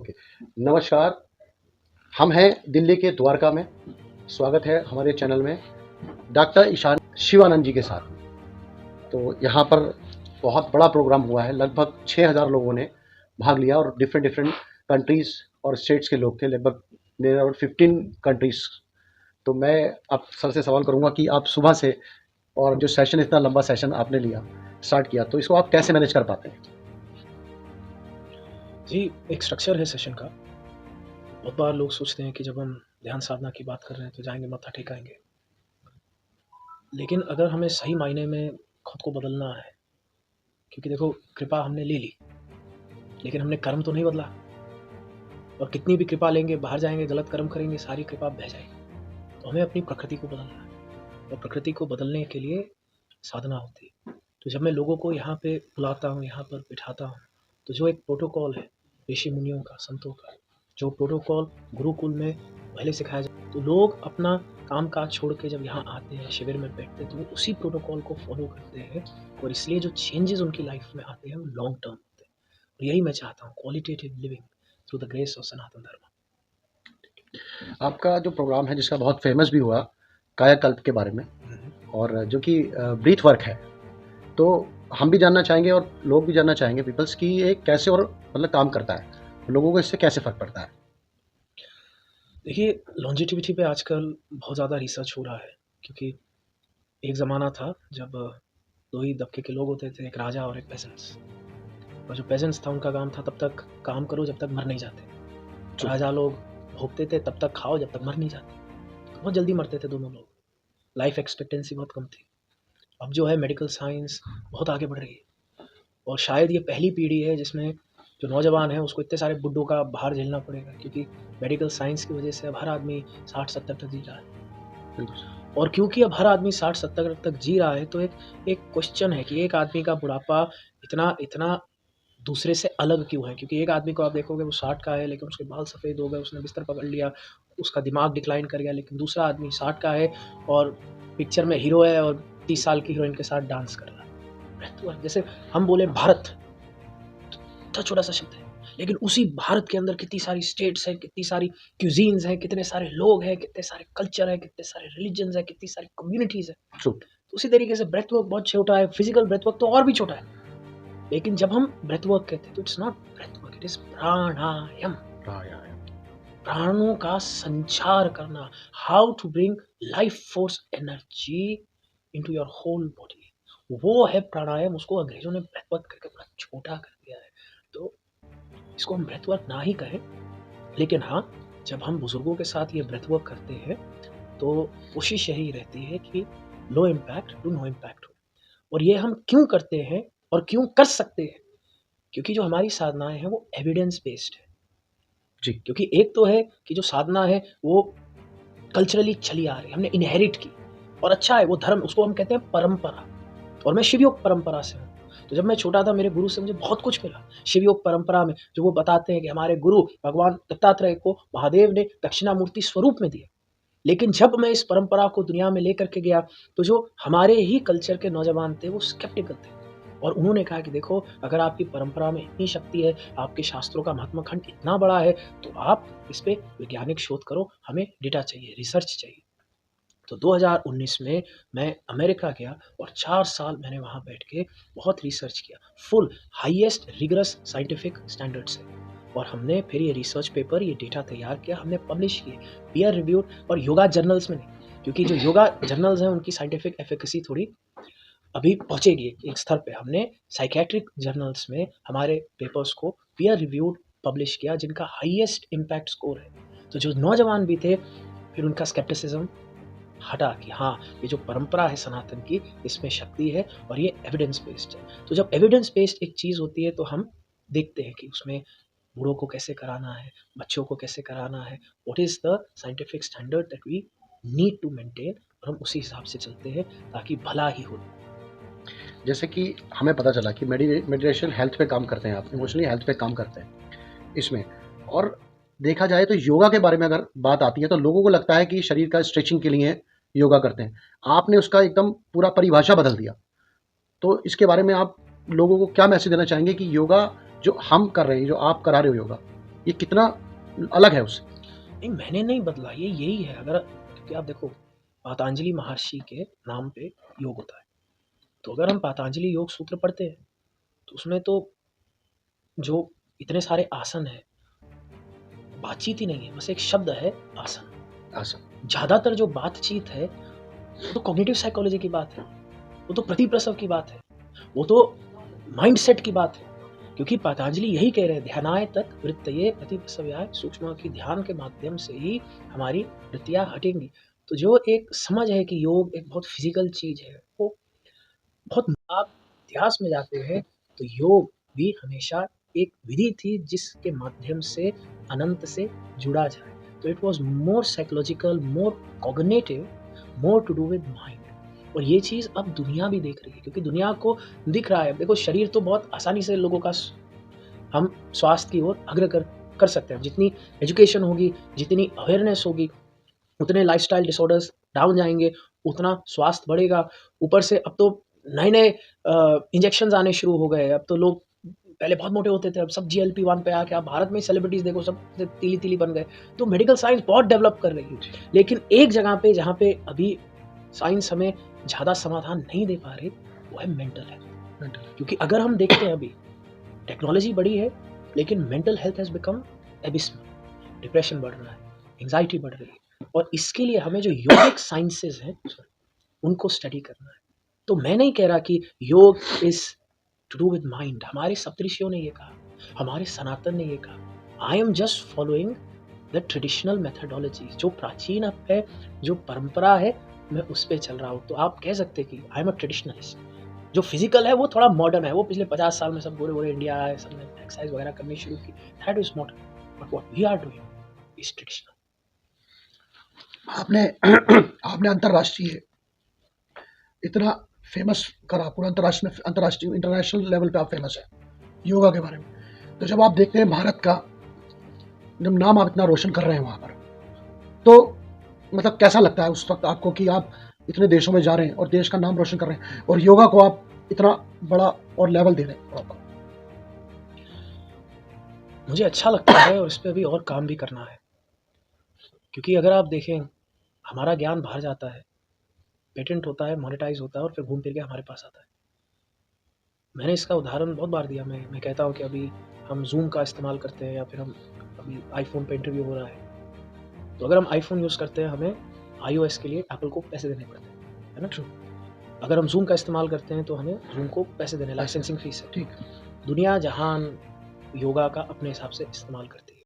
Okay. नमस्कार, हम हैं दिल्ली के द्वारका में। स्वागत है हमारे चैनल में डॉक्टर ईशान शिवानंद जी के साथ। तो यहाँ पर बहुत बड़ा प्रोग्राम हुआ है, लगभग 6000 लोगों ने भाग लिया और डिफरेंट डिफरेंट कंट्रीज़ और स्टेट्स के लोग थे, लगभग नियर अबाउट 15 कंट्रीज़। तो मैं आप सर से सवाल करूँगा कि आप सुबह से और जो सेशन, इतना लंबा सेशन आपने लिया, स्टार्ट किया, तो इसको आप कैसे मैनेज कर पाते हैं? जी, एक स्ट्रक्चर है सेशन का। बहुत बार लोग सोचते हैं कि जब हम ध्यान साधना की बात कर रहे हैं तो जाएँगे मत्था टेकाएँगे। लेकिन अगर हमें सही मायने में खुद को बदलना है, क्योंकि देखो कृपा हमने ले ली, लेकिन हमने कर्म तो नहीं बदला। और कितनी भी कृपा लेंगे, बाहर जाएँगे, गलत कर्म करेंगे, सारी कृपा बह जाएगी। तो हमें अपनी प्रकृति को बदलना है और प्रकृति को बदलने के लिए साधना होती है। तो जब मैं लोगों को यहाँ पे बुलाता हूँ, यहाँ पर बिठाता हूँ, तो जो एक प्रोटोकॉल है ऋषि मुनियों का, संतों का, जो प्रोटोकॉल गुरुकुल में पहले सिखाया जाता, तो लोग अपना काम-काज छोड़ के जब यहाँ आते हैं, शिविर में बैठते हैं, तो वो उसी प्रोटोकॉल को फ़ॉलो करते हैं और इसलिए जो चेंजेज़ उनकी लाइफ़ में आते हैं, वो लॉन्ग टर्म होते हैं। और यही मैं चाहता हूँ, qualitative living through the grace of Sanatan Dharma. आपका जो प्रोग्राम है, जिसका बहुत फेमस भी हुआ, कायाकल्प के बारे में, हुँ, हुँ। और जो कि ब्रीथ वर्क है, तो हम भी जानना चाहेंगे और लोग भी जानना चाहेंगे पीपल्स कि ये कैसे और मतलब काम करता है, लोगों को इससे कैसे फ़र्क पड़ता है? देखिए, लॉन्जेटिविटी पे आजकल बहुत ज़्यादा रिसर्च हो रहा है, क्योंकि एक ज़माना था जब 2 ही तबके के लोग होते थे, एक राजा और एक पेज़ेंट्स। और जो पेज़ेंट्स था उनका काम था तब तक काम करो जब तक मर नहीं जाते। जी। राजा लोग भोगते थे तब तक खाओ जब तक मर नहीं जाते। बहुत जल्दी मरते थे दोनों लोग। लाइफ़ एक्सपेक्टेंसी बहुत कम थी। अब जो है मेडिकल साइंस बहुत आगे बढ़ रही है और शायद ये पहली पीढ़ी है जिसमें जो नौजवान है उसको इतने सारे बुड्ढों का भार झेलना पड़ेगा, क्योंकि मेडिकल साइंस की वजह से अब हर आदमी 60-70 तक जी रहा है। बिल्कुल। और क्योंकि अब हर आदमी 60-70 तक जी रहा है, तो एक क्वेश्चन है कि एक आदमी का बुढ़ापा इतना इतना दूसरे से अलग क्यों है? क्योंकि एक आदमी को आप देखोगे वो 60 का है लेकिन उसके बाल सफ़ेद हो गए, उसने बिस्तर पकड़ लिया, उसका दिमाग डिक्लाइन कर गया, लेकिन दूसरा आदमी 60 का है और पिक्चर में हीरो है और 30 साल की हीरोइन के साथ डांस कर रहा है। ब्रेथ वर्क, जैसे हम बोले भारत, इतना छोटा-सा शब्द है, लेकिन उसी भारत के अंदर कितनी सारी स्टेट्स हैं, कितनी सारी क्यूज़ीन्स हैं, कितने सारे लोग हैं, कितने सारे कल्चर हैं, कितने सारे रिलिजन्स हैं, कितनी सारी कम्युनिटीज़ हैं। ट्रू। तो उसी तरीके से ब्रेथ वर्क बहुत छोटा है, फिज़िकल ब्रेथ वर्क तो और भी छोटा है। लेकिन जब हम ब्रेथ वर्क कहते हैं तो it's not breath work, it is pranayama. हाँ, या। प्राणों का संचार करना, how to bring life force energy into your whole body, वो है प्राणायाम। उसको अंग्रेज़ों ने ब्रेथ वर्क करके बड़ा छोटा कर दिया है। तो इसको हम ब्रेथ वर्क ना ही कहें, लेकिन हाँ, जब हम बुज़ुर्गों के साथ ये ब्रेथ वर्क करते हैं, तो कोशिश यही रहती है कि low impact to no impact हो। और ये हम क्यों करते हैं और क्यों कर सकते हैं? क्योंकि जो हमारी साधनाएँ हैं वो एविडेंस बेस्ड है। जी। क्योंकि एक तो है कि जो साधना है वो कल्चरली चली आ रही है, हमने इनहेरिट की और अच्छा है वो धर्म, उसको हम कहते हैं परंपरा। और मैं शिवयोग परंपरा से हूँ। तो जब मैं छोटा था मेरे गुरु से मुझे बहुत कुछ मिला। शिवयोग परंपरा में जो वो बताते हैं कि हमारे गुरु भगवान दत्तात्रेय को महादेव ने दक्षिणामूर्ति स्वरूप में दिया। लेकिन जब मैं इस परंपरा को दुनिया में लेकर के गया, तो जो हमारे ही कल्चर के नौजवान थे वो स्केप्टिकल थे और उन्होंने कहा कि देखो, अगर आपकी परंपरा में इतनी शक्ति है, आपके शास्त्रों का महात्म खंड इतना बड़ा है, तो आप इस पे वैज्ञानिक शोध करो, हमें डेटा चाहिए, रिसर्च चाहिए। तो 2019 में मैं अमेरिका गया और 4 साल मैंने वहाँ बैठ के बहुत रिसर्च किया, full highest rigorous scientific standard से। और हमने फिर ये रिसर्च पेपर, ये डेटा तैयार किया, हमने पब्लिश किए, पीयर रिव्यूड, और योगा जर्नल्स में नहीं, क्योंकि जो योगा जर्नल्स हैं उनकी साइंटिफिक एफिकेसी थोड़ी अभी पहुँचेगी एक स्तर पे। हमने साइकियाट्रिक जर्नल्स में हमारे पेपर्स को पीयर रिव्यूड पब्लिश किया, जिनका हाईएस्ट इम्पैक्ट स्कोर है। तो जो नौजवान भी थे, फिर उनका स्केप्टिसिज्म हटा कि हाँ, ये जो परंपरा है सनातन की, इसमें शक्ति है और ये एविडेंस बेस्ड है। तो जब एविडेंस बेस्ड एक चीज़ होती है तो हम देखते हैं कि उसमें बूढ़ों को कैसे कराना है, बच्चों को कैसे कराना है, what is the scientific standard that we need to maintain, और हम उसी हिसाब से चलते हैं ताकि भला ही हो। जैसे कि हमें पता चला कि मेडिटेशन हेल्थ पे काम करते हैं आप, इमोशनली हेल्थ पे काम करते हैं इसमें। और देखा जाए तो योगा के बारे में अगर बात आती है तो लोगों को लगता है कि शरीर का स्ट्रेचिंग के लिए योगा करते हैं। आपने उसका एकदम पूरा परिभाषा बदल दिया। तो इसके बारे में आप लोगों को क्या मैसेज देना चाहेंगे कि योगा जो हम कर रहे हैं, जो आप करा रहे हो योगा, ये कितना अलग है उससे? नहीं, मैंने नहीं बदला, ये यही है। अगर क्योंकि आप देखो, पातंजलि महर्षि के नाम पे योग होता है। तो अगर हम पातंजलि योग सूत्र पढ़ते हैं, तो उसमें तो जो इतने सारे आसन हैं, बातचीत ही नहीं है, बस एक शब्द है आसन। आसन। ज़्यादातर जो बातचीत है, वो तो कॉग्निटिव साइकोलॉजी की बात है, वो तो प्रतिप्रसव की बात है, वो तो माइंडसेट की बात है। क्योंकि पतंजलि यही कह रहे हैं, ध्यानाय तत् वृत्तये प्रतिप्रसव्याय सूक्ष्म, की ध्यान के माध्यम से ही हमारी वृत्तियाँ हटेंगी। तो जो एक समझ है कि योग एक बहुत फिजिकल चीज़ है, वो बहुत, आप इतिहास में जाते हैं तो योग भी हमेशा एक विधि थी जिसके माध्यम से अनंत से जुड़ा जाए। तो it was more psychological, more cognitive, more to do with mind. और ये चीज़ अब दुनिया भी देख रही है, क्योंकि दुनिया को दिख रहा है। देखो, शरीर तो बहुत आसानी से लोगों का हम स्वास्थ्य की ओर अग्र कर सकते हैं। जितनी एजुकेशन होगी, जितनी अवेयरनेस होगी, उतने लाइफस्टाइल डिसऑर्डर्स डाउन जाएंगे, उतना स्वास्थ्य बढ़ेगा। ऊपर से अब तो नए नए इंजेक्शन आने शुरू हो गए। अब तो लोग पहले बहुत मोटे होते थे, अब सब GLP-1 पे आके आप भारत में सेलिब्रिटीज देखो, सब तीली तीली बन गए। तो मेडिकल साइंस बहुत डेवलप कर रही है। लेकिन एक जगह पे जहाँ पे अभी साइंस हमें ज़्यादा समाधान नहीं दे पा रही, वो है मेंटल हेल्थ। क्योंकि अगर हम देखते हैं, अभी टेक्नोलॉजी बढ़ी है, लेकिन mental health has become abysmal. Depression बढ़ रहा है, एंग्जाइटी बढ़ रही है, और इसके लिए हमें जो योगिक साइंसेज हैं, उनको स्टडी करना है। तो मैं नहीं कह रहा कि yoga is to do with mind. हमारे सप्तऋषियों ने ये कहा, हमारे सनातन ने ये कहा। I am just following the traditional methodology, जो प्राचीन है, जो परंपरा है, मैं उस पर चल रहा हूँ। तो आप कह सकते हैं कि आई एम अ ट्रेडिशनलिस्ट। जो फिजिकल है वो थोड़ा मॉडर्न है, वो पिछले 50 साल में सब गोरे गोरे इंडिया आए, सबने एक्सरसाइज वगैरह करनी शुरू की, that is modern. But what we are doing is traditional. आपने आपने अंतर्राष्ट्रीय इतना फेमस करा, पूरा अंतर्राष्ट्रीय इंटरनेशनल लेवल पे आप फेमस है योगा के बारे में। तो जब आप देखते हैं भारत का जब नाम आप इतना रोशन कर रहे हैं वहाँ पर, तो मतलब कैसा लगता है उस वक्त आपको कि आप इतने देशों में जा रहे हैं और देश का नाम रोशन कर रहे हैं और योगा को आप इतना बड़ा और लेवल दे रहे हैं प्रॉपर? मुझे अच्छा लगता है, और इस पर अभी और काम भी करना है। क्योंकि अगर आप देखें, हमारा ज्ञान बाहर जाता है, पेटेंट होता है, मोनेटाइज होता है, और फिर घूम फिर के हमारे पास आता है। मैंने इसका उदाहरण बहुत बार दिया। मैं कहता हूँ कि अभी हम जूम का इस्तेमाल करते हैं, या फिर हम अभी आईफोन पे इंटरव्यू हो रहा है, तो अगर हम आईफोन यूज़ करते हैं, हमें iOS के लिए एप्पल को पैसे देने पड़ते हैं, है ना? ट्रू। अगर हम जूम का इस्तेमाल करते हैं, तो हमें जूम को पैसे देने, लाइसेंसिंग फीस है। ठीक। दुनिया जहान योगा का अपने हिसाब से इस्तेमाल करती है।